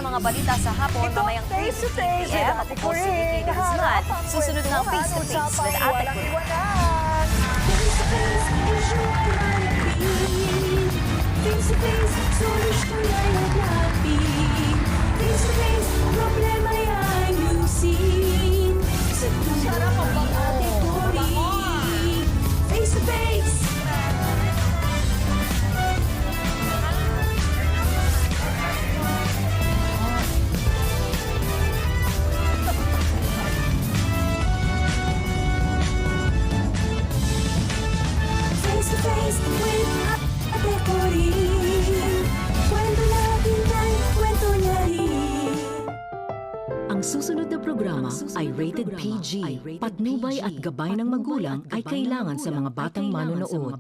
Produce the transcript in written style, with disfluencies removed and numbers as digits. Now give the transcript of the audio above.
mga balita sa hapon mamayang 3:15 p.m. Ako po si Vicky De Guzman. Susunod ng Face to Face with Ate Cora. Face to face, solusyon ay hanapin. Face to face, problema ay ayusin. Sa tulong ng Ate Cori. Face to face. Face to face with Ate Cori. Kwento natin yan, kwento niya rin. Ang susunod na programa ay rated PG. Patnubay at gabay ng magulang ay kailangan sa mga batang manonood.